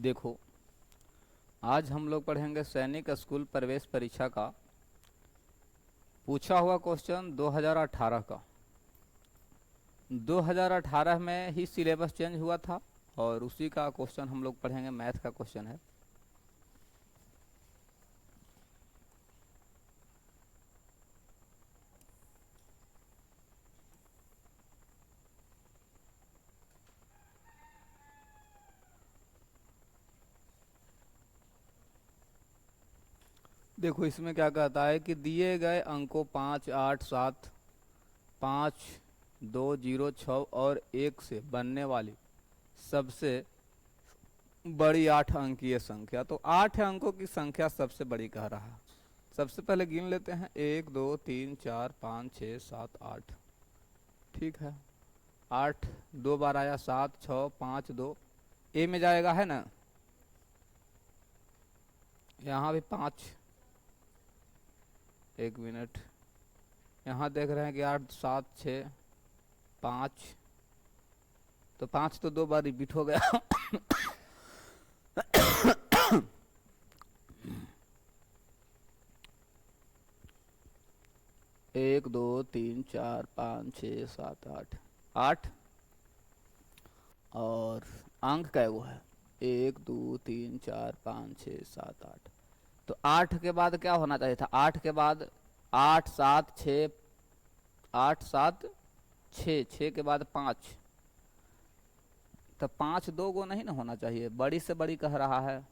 देखो, आज हम लोग पढ़ेंगे सैनिक स्कूल प्रवेश परीक्षा का पूछा हुआ क्वेश्चन 2018 का। 2018 में ही सिलेबस चेंज हुआ था और उसी का क्वेश्चन हम लोग पढ़ेंगे। मैथ का क्वेश्चन है। देखो, इसमें क्या कहता है कि दिए गए अंकों 5, 8, 7, 5, 2, 0, 6 और 1 से बनने वाली सबसे बड़ी 8 अंकीय संख्या। तो 8 अंकों की संख्या सबसे बड़ी कह रहा है। सबसे पहले गिन लेते हैं, 1, 2, 3, 4, 5, 6, 7, 8। ठीक है, 8 2 बार आया, 7, 6, 5, 2 ए में जाएगा, है ना। यहाँ भी 5, 1 मिनट। यहाँ देख रहे हैं कि 8, 7, 6, 5, तो 5 तो 2 बार रिपीट हो गया। 1, 2, 3, 4, 5, 6, 7, 8, 8 और अंक क्या वो है 1, 2, 3, 4, 5, 6, 7, 8। तो 8 के बाद क्या होना चाहिए था? 8 के बाद 8, 7, 6, 8, 7, 6, 6 के बाद 5। तो 5 2 गो नहीं ना होना चाहिए, बड़ी से बड़ी कह रहा है।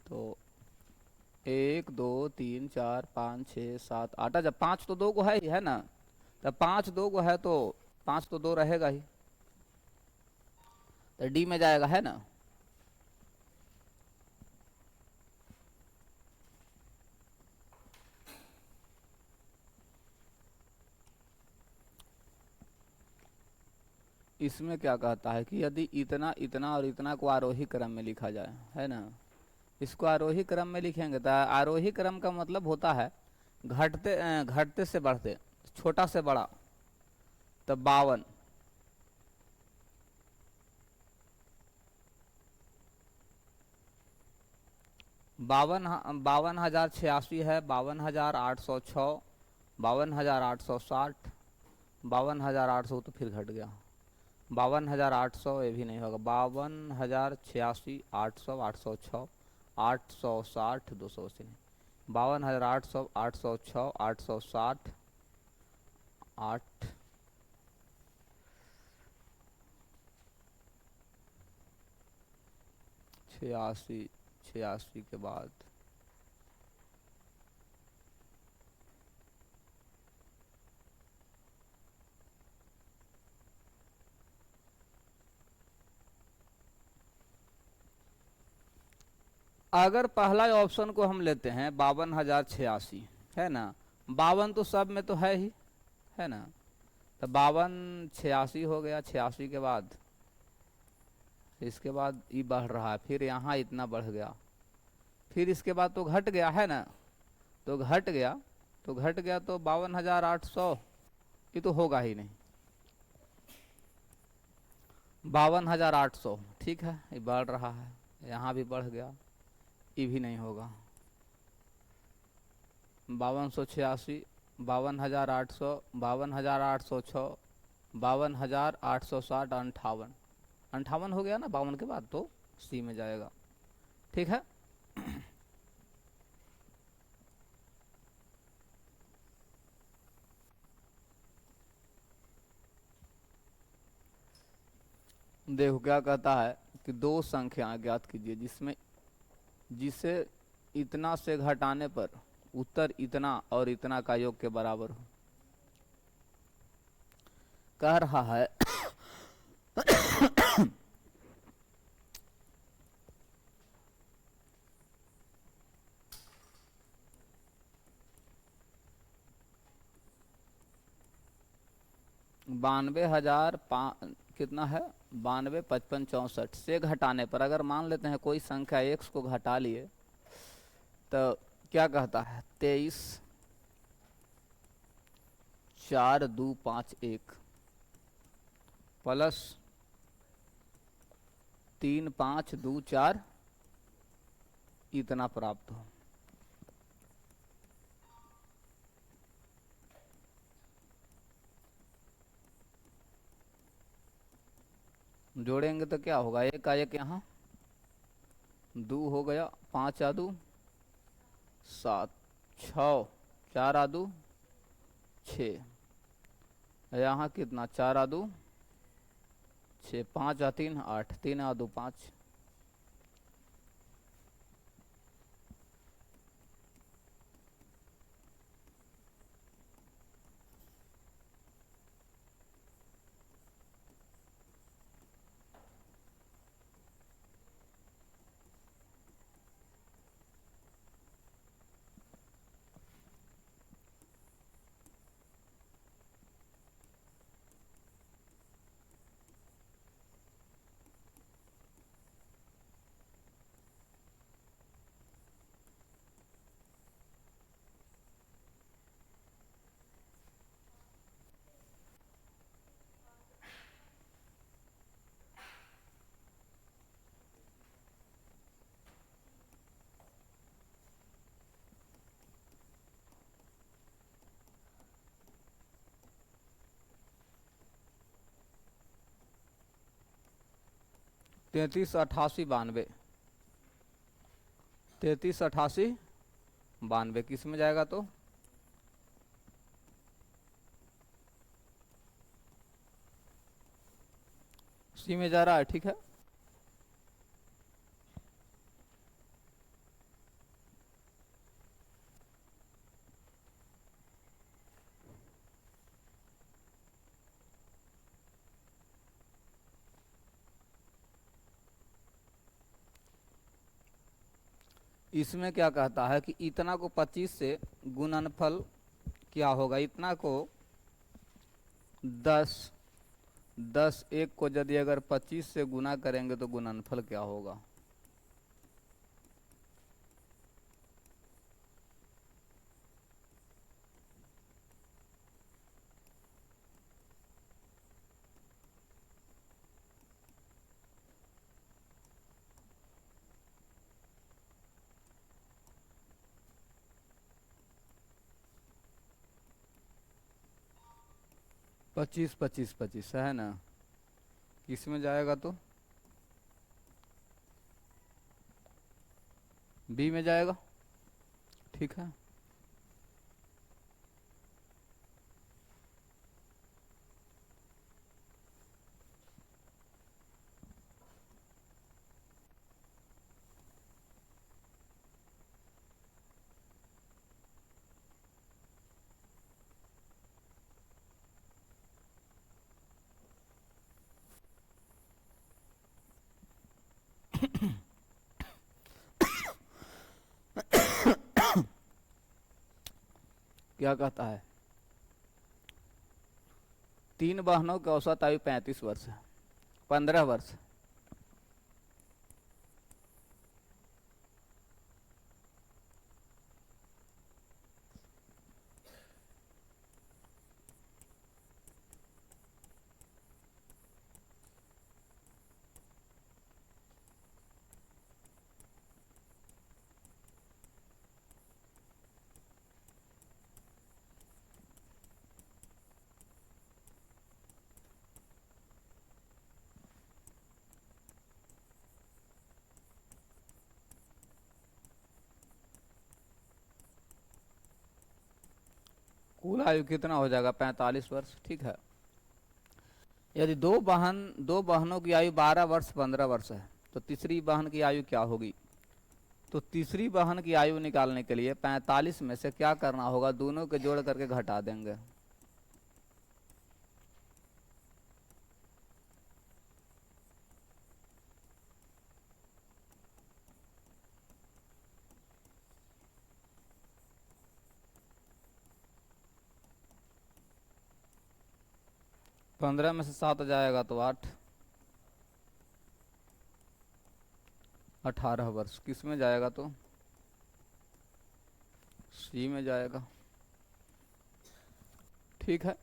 तो 1, 2, 3, 4, 5, 6, 7, 8। जब 5 तो 2 गो है ही, है ना। तो 5 2 गो है तो 5 तो 2 रहेगा ही, तो डी में जाएगा, है ना। इसमें क्या कहता है कि यदि इतना इतना और इतना को आरोही क्रम में लिखा जाए, है ना। इसको आरोही क्रम में लिखेंगे तो आरोही क्रम का मतलब होता है घटते घटते से बढ़ते, छोटा से बड़ा। तो 52, 52,086 है, 52,806, 52,860, 52,800 तो फिर घट गया। 52,800 ये भी नहीं होगा। 52,086, 800, 806, 860, 280 नहीं। 52,800, 806, 860, 8, 86, 86 के बाद अगर पहला ऑप्शन को हम लेते हैं 52,086, है ना। 52 तो सब में तो है ही, है ना। तो 52 86 हो गया। 86 के बाद इसके बाद ये बढ़ रहा है, फिर यहाँ इतना बढ़ गया, फिर इसके बाद तो घट गया, है ना। तो घट गया, तो घट गया तो 52,800 ये तो होगा ही नहीं। 52,800 ठीक है, ये बढ़ रहा है, यहाँ भी बढ़ गया, ये भी नहीं होगा। 5286, 52,800, 52,806, 52,860, 58, 58 हो गया ना। 52 के बाद तो सी में जाएगा। ठीक है। देखो क्या कहता है कि दो संख्याएं ज्ञात कीजिए जिसमें जिसे इतना से घटाने पर उत्तर इतना और इतना का योग के बराबर हो। कह रहा है 92,000 कितना है 92, 55, 64 से घटाने पर, अगर मान लेते हैं कोई संख्या x को घटा लिए तो क्या कहता है 23, 4, 2, 5, 1 प्लस 3, 5, 2, 4, इतना प्राप्त हो। जोड़ेंगे तो क्या होगा, एक का एक यहाँ, दो हो गया, पाँच आदू सात, छ, चार आदू छ, यहाँ कितना, चार आदू छ, पाँच आ तीन आठ, तीन आदू पाँच। तैतीस अट्ठासी बानवे, तैतीस अट्ठासी बानवे किस में जाएगा तो, सी में जा रहा है, ठीक है। इसमें क्या कहता है कि इतना को 25 से गुणनफल क्या होगा, इतना को 10, 10 एक को यदि अगर 25 से गुना करेंगे तो गुणनफल क्या होगा। पच्चीस पच्चीस पच्चीस है ना, किस में जाएगा तो, बी में जाएगा, ठीक है। क्या कहता है, तीन बहनों की औसत आयु 35 वर्ष है, 15 वर्ष। कुल आयु कितना हो जाएगा, 45 वर्ष, ठीक है। यदि दो बहनों की आयु 12 वर्ष 15 वर्ष है तो तीसरी बहन की आयु क्या होगी। तो तीसरी बहन की आयु निकालने के लिए 45 में से क्या करना होगा, दोनों के जोड़ करके घटा देंगे। पंद्रह में से 7 जाएगा तो 8, 18 वर्ष किस में जाएगा तो, सी में जाएगा, ठीक है।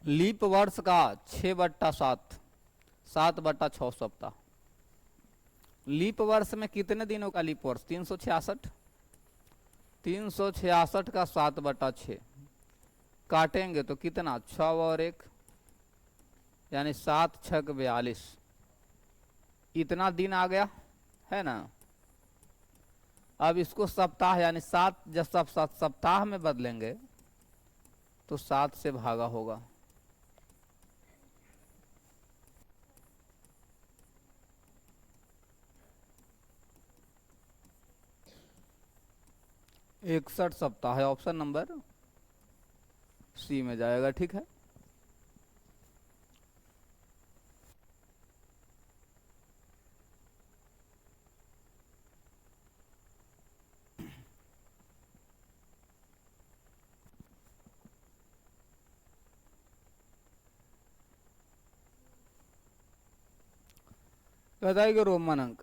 लीप वर्ष का 6/7, 7/6 सप्ताह। लीप वर्ष में कितने दिनों का लीप वर्ष? 366। 366 का 7/6 काटेंगे तो कितना? 6 और 1 यानी 7 6 42, इतना दिन आ गया है ना। अब इसको सप्ताह यानी 7 जब सप्ताह में बदलेंगे तो 7 से भागा होगा। इकसठ सप्ताह है, ऑप्शन नंबर सी में जाएगा। ठीक है, बताइए रोमन अंक।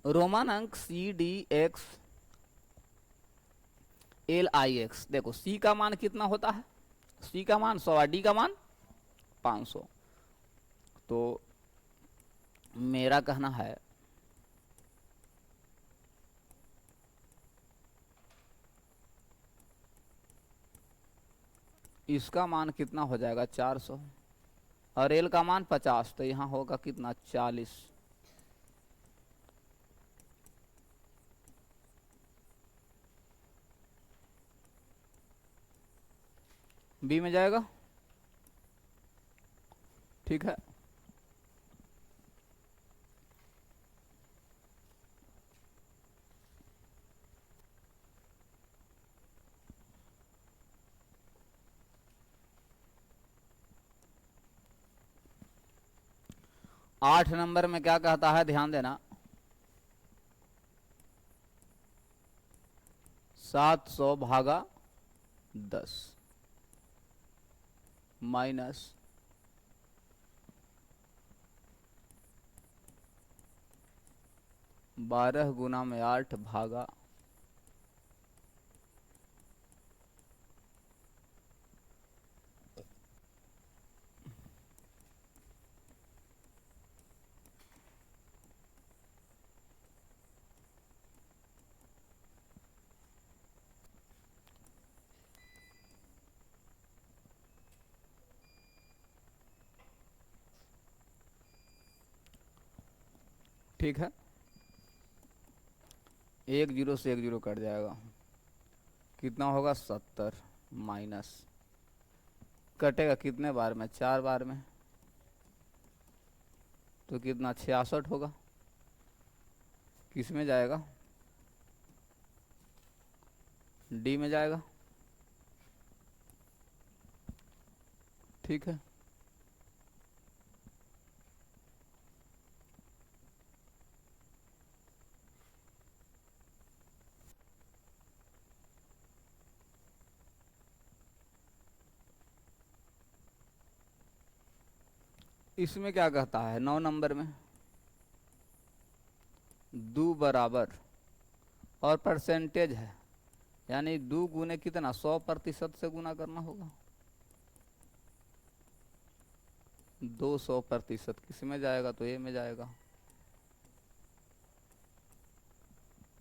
रोमन अंक CDXLIX। देखो सी का मान कितना होता है? सी का मान 100 और डी का मान 500। तो मेरा कहना है इसका मान कितना हो जाएगा? 400 और एल का मान 50, तो यहाँ होगा कितना? 40। बी में जाएगा। ठीक है, आठ नंबर में क्या कहता है? ध्यान देना। 700/10 माइनस 12 गुना में 8 भागा ठीक है, 1 0 से 1 0 कट जाएगा। कितना होगा? 70 माइनस, कटेगा कितने बार में? 4 बार में, तो कितना? 66 होगा। किस में जाएगा? डी में जाएगा। ठीक है, इसमें क्या कहता है? 9 नंबर में दो बराबर और परसेंटेज है, यानी 2 गुने कितना? 100% से गुना करना होगा। 200%। किस में जाएगा? तो ए में जाएगा।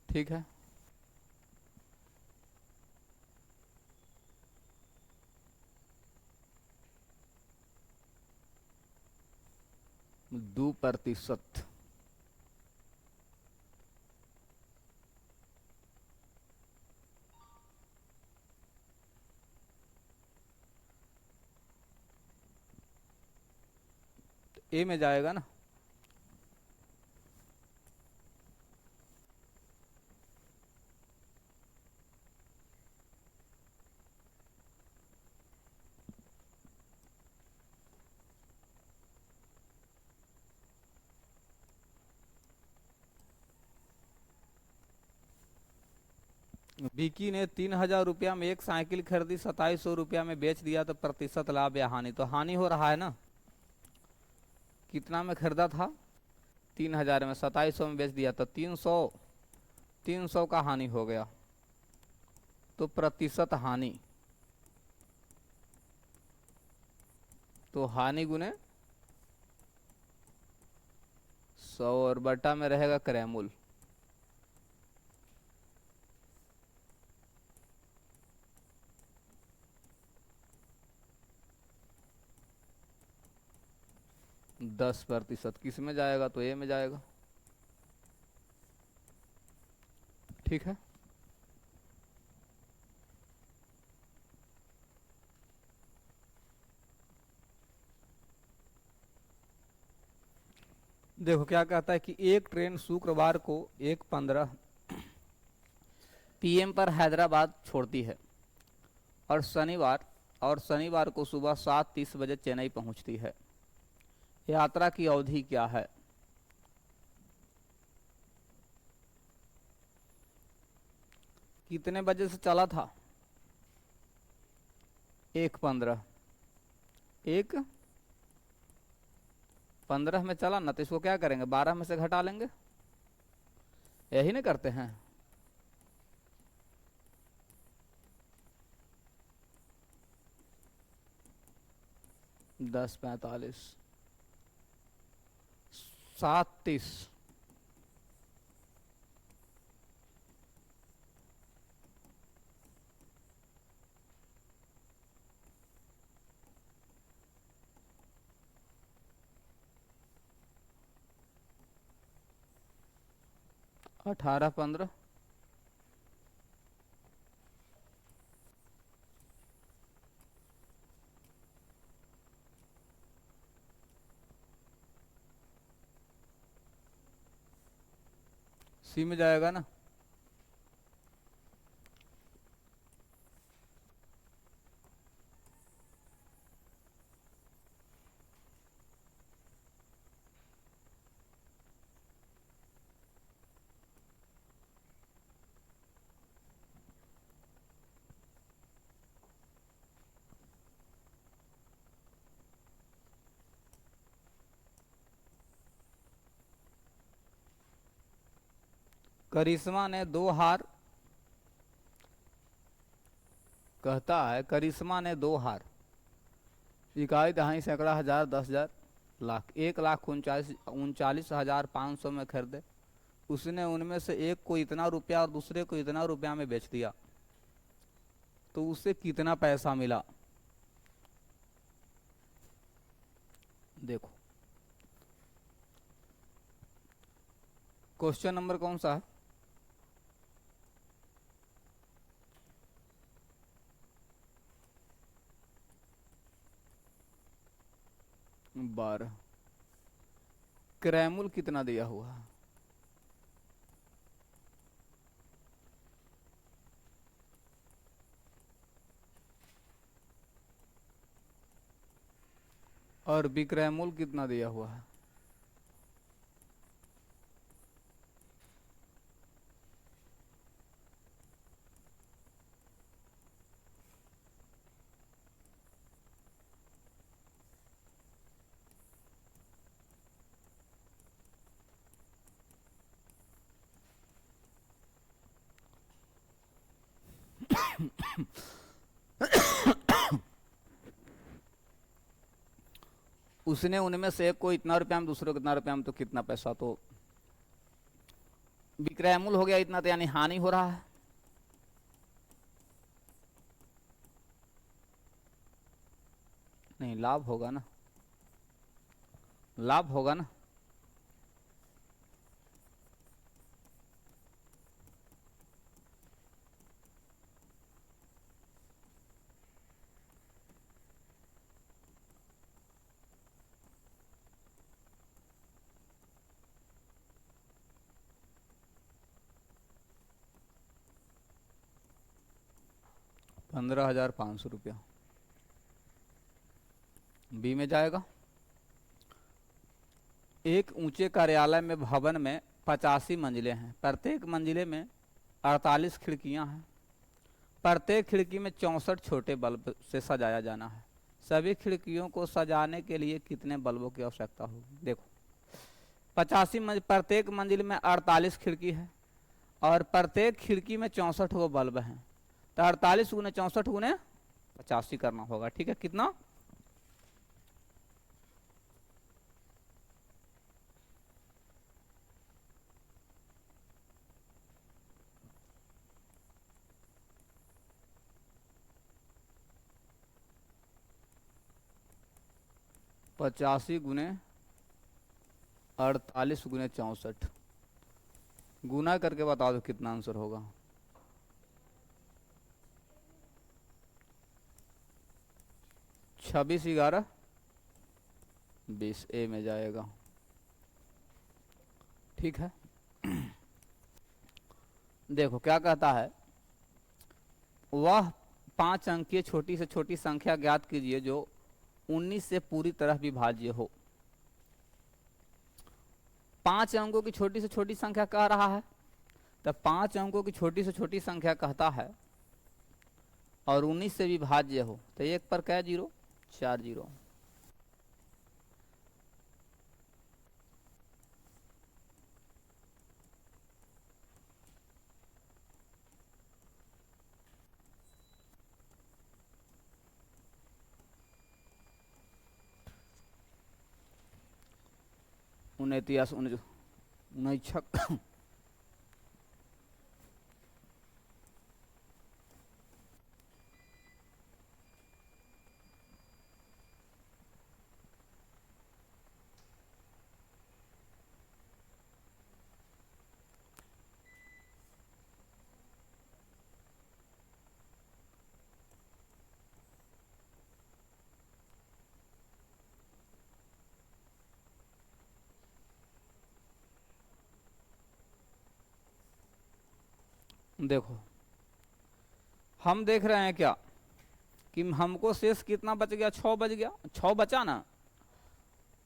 ठीक है, दो प्रतिशत। ए में जाएगा ना। विकी ने 3,000 रुपया में एक साइकिल खरीदी, 2700 रुपया में बेच दिया, तो प्रतिशत लाभ या हानि? तो हानि हो रहा है ना। कितना में खरीदा था? 3,000 में, 2700 में बेच दिया, तो 300 का हानि हो गया। तो प्रतिशत हानि, तो हानि गुने 100 और बटा में रहेगा क्रयमूल। दस प्रतिशत किस में जाएगा, तो ए में जाएगा। ठीक है, देखो क्या कहता है कि एक ट्रेन शुक्रवार को 1:15 PM पर हैदराबाद छोड़ती है और शनिवार को सुबह 7:30 बजे चेन्नई पहुंचती है। यात्रा की अवधि क्या है? कितने बजे से चला था? 1:15, 1:15 में चला ना, तो इसको क्या करेंगे, 12 में से घटा लेंगे, यही नहीं करते हैं। दस 45 7:30, अठारह 15, सी में जाएगा ना। करिश्मा ने 2 हार, कहता है करिश्मा ने 2 हार, इकाई दहाई सैकड़ा हजार 10,000 लाख 1,39,500 में खरीदे। उसने उनमें से एक को इतना रुपया और दूसरे को इतना रुपया में बेच दिया, तो उसे कितना पैसा मिला? देखो क्वेश्चन नंबर कौन सा है? 12। क्रयमूल कितना दिया हुआ है? और विक्रयमूल कितना दिया हुआ है? उसने उनमें से एक को इतना रुपया में, दूसरे को कितना रुपया में, तो कितना पैसा? तो विक्रयमूल हो गया इतना, तो यानी हानि हो रहा है। नहीं, लाभ होगा ना, लाभ होगा ना। ₹15,500 बी में जाएगा। एक ऊंचे कार्यालय में भवन में 85 मंजिलें हैं। प्रत्येक मंजिले में 48 खिड़कियां हैं। प्रत्येक खिड़की में 64 छोटे बल्ब से सजाया जाना है। सभी खिड़कियों को सजाने के लिए कितने बल्बों की आवश्यकता होगी? देखो 85 प्रत्येक मंजिल में 48 खिड़की है और प्रत्येक खिड़की में 64 वो बल्ब हैं, तो 48 गुने 64 गुने 85 करना होगा। ठीक है, कितना? 85 गुने 48 गुने 64, गुना करके बता दो कितना आंसर होगा। 26 11 20 ए में जाएगा। ठीक है। देखो क्या कहता है, वह 5 अंकीय छोटी से छोटी संख्या ज्ञात कीजिए जो 19 से पूरी तरह विभाज्य हो। 5 अंकों की छोटी से छोटी संख्या कह रहा है, तो 5 अंकों की छोटी से छोटी संख्या कहता है और 19 से विभाज्य हो, तो एक पर क्या जीरो? 4 जीरो। उनतीस उन्नीस देखो हम देख रहे हैं क्या कि हमको शेष कितना बच गया? 6 बच गया, 6 बचा ना,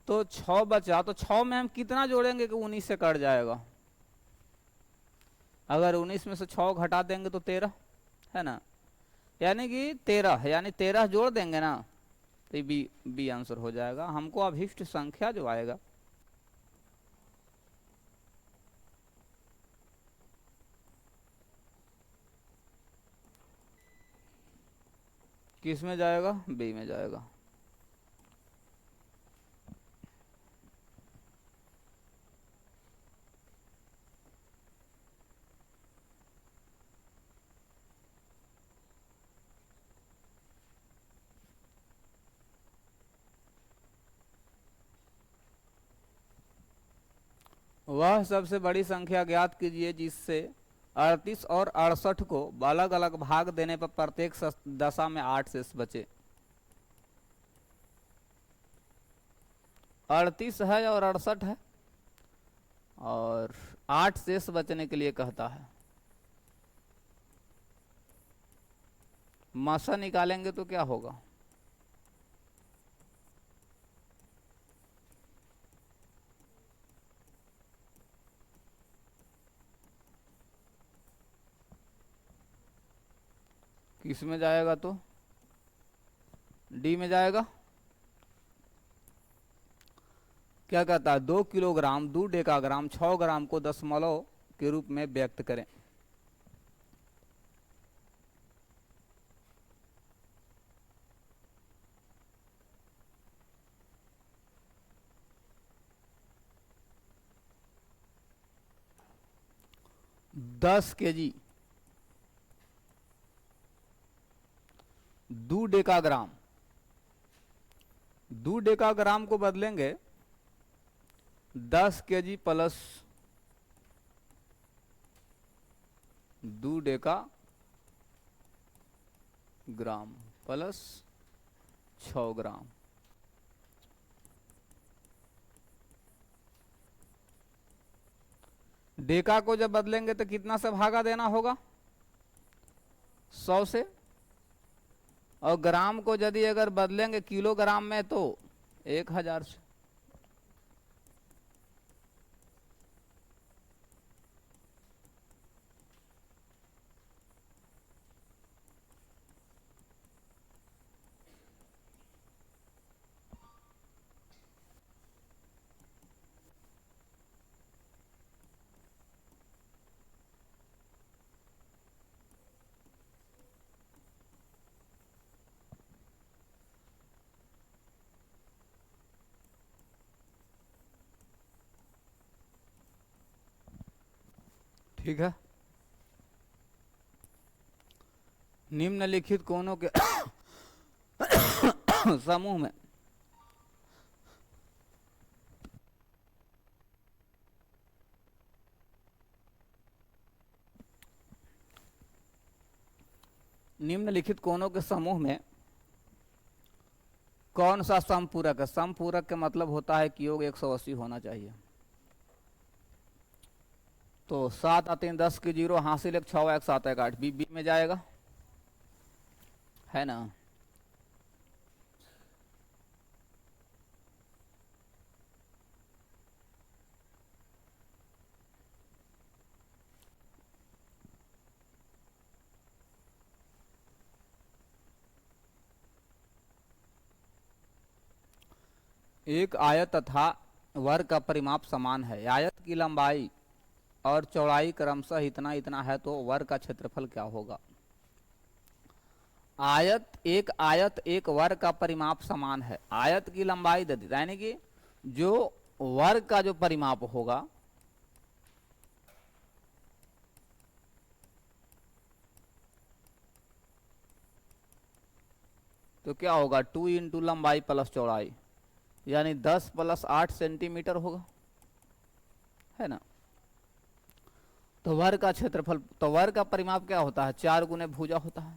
तो 6 बचा, तो 6 में हम कितना जोड़ेंगे कि 19 से कट जाएगा? अगर 19 में से 6 घटा देंगे तो 13 है ना, यानी कि 13, यानी 13 जोड़ देंगे ना, तो बी बी आंसर हो जाएगा। हमको अभिष्ट संख्या जो आएगा किस में जाएगा? बी में जाएगा। वह सबसे बड़ी संख्या ज्ञात कीजिए जिससे 38 और 68 को अलग अलग भाग देने पर प्रत्येक दशा में 8 शेष बचे। 38 है और 68 है और 8 शेष बचने के लिए कहता है। मसा निकालेंगे तो क्या होगा? किस में जाएगा? तो डी में जाएगा। क्या कहता है? 2 किलोग्राम 2 डेकाग्राम 6 ग्राम को दशमलव के रूप में व्यक्त करें। दस केजी 2 डेकाग्राम, 2 डेकाग्राम को बदलेंगे 10 KG plus 2 Deka gram plus 6 ग्राम। डेका को जब बदलेंगे तो कितना से भागा देना होगा? 100 से। और ग्राम को यदि अगर बदलेंगे किलोग्राम में तो 1000 से। ठीक है। निम्नलिखित कोणों के समूह में निम्नलिखित कोणों के समूह में कौन सा समपूरक है? समपूरक का मतलब होता है कि योग 180 होना चाहिए। तो 7 3 10 की 0 हासिल 1 6 1 7 1 8 बी में जाएगा, है ना। एक आयत तथा वर्ग का परिमाप समान है। आयत की लंबाई और चौड़ाई क्रमशः इतना इतना है तो वर्ग का क्षेत्रफल क्या होगा? आयत एक वर्ग का परिमाप समान है। आयत की लंबाई दे दी, यानी कि जो वर्ग का जो परिमाप होगा तो क्या होगा? 2 इंटू लंबाई प्लस चौड़ाई, यानी 10 + 8 सेंटीमीटर होगा, है ना। तो वर्ग का क्षेत्रफल, तो वर्ग का परिमाप क्या होता है? 4 गुने भुजा होता है।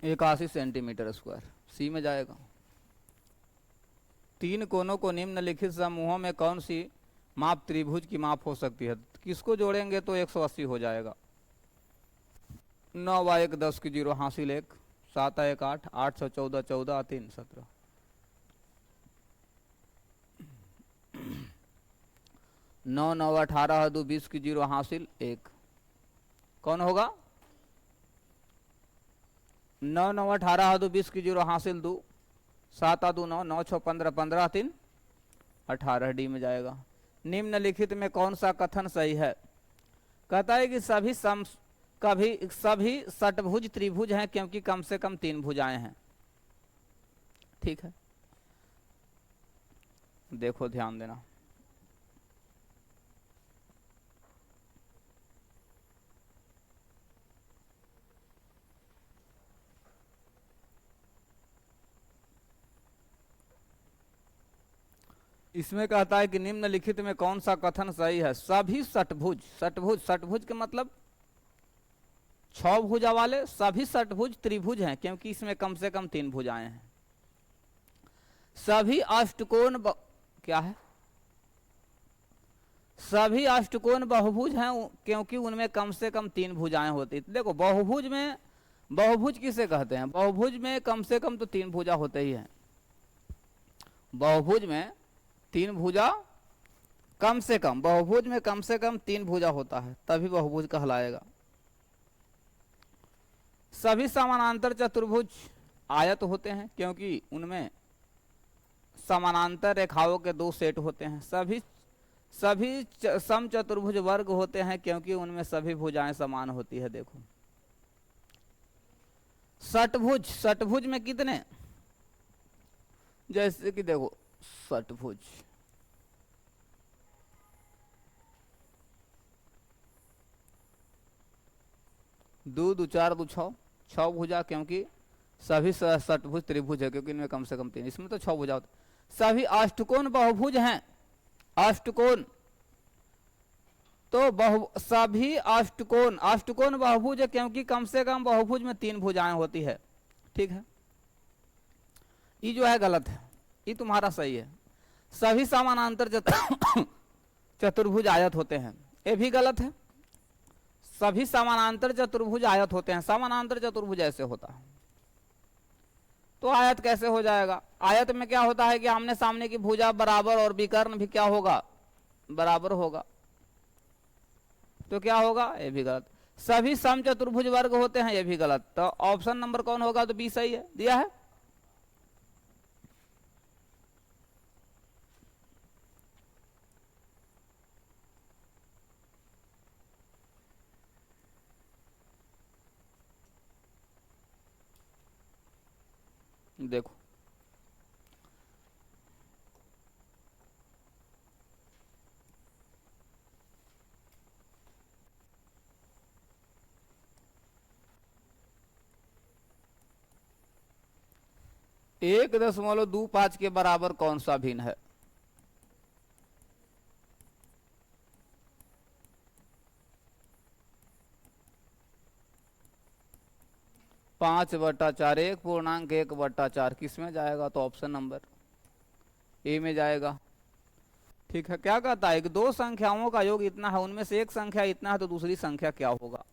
इक्यासी सेंटीमीटर स्क्वायर सी में जाएगा। तीन कोनों को निम्नलिखित समूहों में कौन सी माप त्रिभुज की माप हो सकती है? किसको जोड़ेंगे तो 180 हो जाएगा। 9 × 1 10 की 0 हासिल 1 7 1 8 8 6 14 14 3 17 9 9 18 2 20 की 0 हासिल 1। कौन होगा? 9 9 18 2 20 की 0 हासिल 2 7 2 9 9 6 15 15 3 18 डी में जाएगा। निम्नलिखित में कौन सा कथन सही है? कहता है कि सभी षटभुज त्रिभुज हैं क्योंकि कम से कम 3 भुजाएं हैं। ठीक है, देखो ध्यान देना। इसमें कहता है कि निम्नलिखित में कौन सा कथन सही है? सभी षटभुज के मतलब 6 भुजा वाले सभी षटभुज त्रिभुज हैं क्योंकि इसमें कम से कम 3 भुजाएं हैं। सभी अष्टकोण क्या है? सभी अष्टकोण बहुभुज हैं क्योंकि उनमें कम से कम 3 भुजाएं होती। देखो बहुभुज किसे कहते हैं? बहुभुज में कम से कम तो 3 भुजा होते ही हैं। बहुभुज में 3 भुजा कम से कम, बहुभुज में कम से कम 3 भुजा होता है तभी बहुभुज कहलाएगा। सभी समानांतर चतुर्भुज आयत होते हैं क्योंकि उनमें समानांतर रेखाओं के 2 सेट होते हैं। सभी समचतुर्भुज वर्ग होते हैं क्योंकि उनमें सभी भुजाएं समान होती है। देखो षटभुज में कितने? जैसे कि देखो षटभुज 2 2 4 2 6 भुजा क्योंकि सभी षटभुज त्रिभुज है क्योंकि इनमें कम से कम 3, इसमें तो 6 भुजा होते। सभी अष्टकोण बहुभुज हैं। अष्टकोण तो सभी अष्टकोण बहुभुज है क्योंकि कम से कम बहुभुज में 3 भुजाएं होती है। ठीक है, ये जो है गलत है, ये तुम्हारा सही है। सभी समानांतर चतुर्भुज आयत होते हैं, ये भी गलत है। सभी समानांतर चतुर्भुज आयत होते हैं। समानांतर चतुर्भुज ऐसे होता है। तो आयत कैसे हो जाएगा? आयत में क्या होता है कि आमने सामने की भुजा बराबर और विकर्ण भी क्या होगा? बराबर होगा। तो क्या होगा? ये भी गलत। सभी सम चतुर्भुज वर्ग होते हैं, ये भी गलत। तो ऑप्शन नंबर कौन होगा? तो बी सही है, दिया है। देखो एक 1.25 के बराबर कौन सा भिन्न है? 5/4, 1.1/4 किस में जाएगा? तो ऑप्शन नंबर ए में जाएगा। ठीक है, क्या कहता है कि दो संख्याओं का योग इतना है, उनमें से एक संख्या इतना है, तो दूसरी संख्या क्या होगा?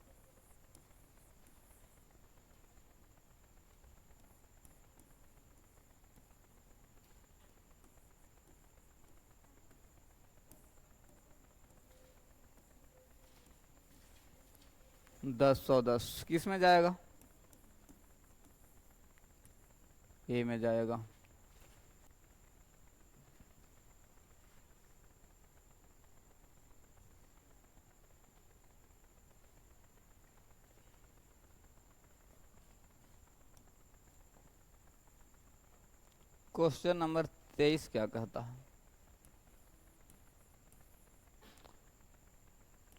दस 110 किस में जाएगा? ए में जाएगा। क्वेश्चन नंबर 23 क्या कहता है?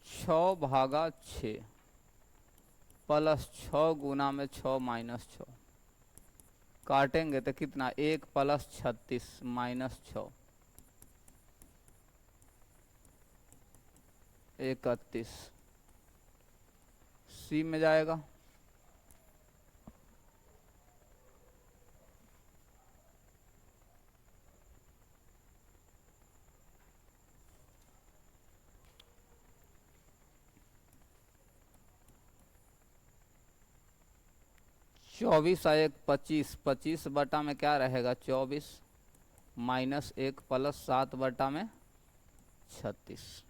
6/6 +6 गुना में 6 -6 काटेंगे तो कितना? 1 + 36 -6 31 सी में जाएगा। चौबीस 1 25, 25 बटा में क्या रहेगा? 24 -1 +7 बटा में 36,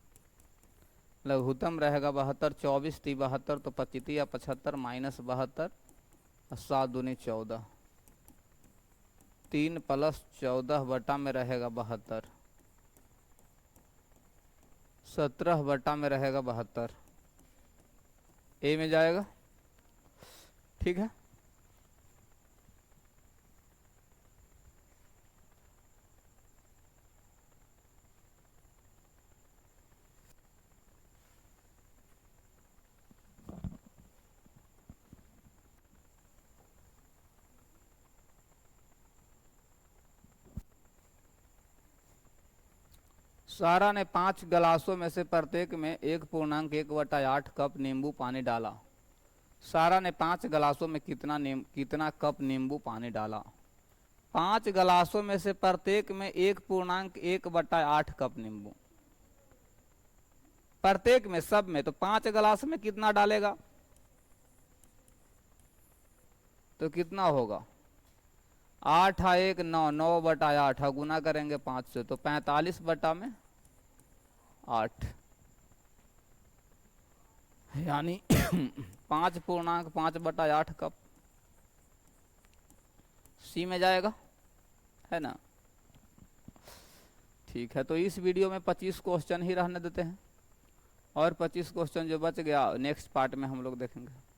लघुत्तम रहेगा 72। 24 × 72 तो 25 या 75 -72 और 7 दूनी 14, 3 + 14 बटा में रहेगा 72, 17 बटा में रहेगा 72, ए में जाएगा। ठीक है, सारा ने 5 गिलासों में से प्रत्येक में 1.1/8 कप नींबू पानी डाला। सारा ने 5 गिलासों में कितना कप नींबू पानी डाला? 5 गिलासों में से प्रत्येक में 1.1/8 कप नींबू, प्रत्येक में, सब में, तो 5 गिलास में कितना डालेगा? तो कितना होगा? 8 × 1 9, 9/8, गुना करेंगे 5 से तो 45 बटा में 8, यानी 5.5/8 कप सी में जाएगा, है ना। ठीक है, तो इस वीडियो में 25 क्वेश्चन ही रहने देते हैं, और 25 क्वेश्चन जो बच गया नेक्स्ट पार्ट में हम लोग देखेंगे।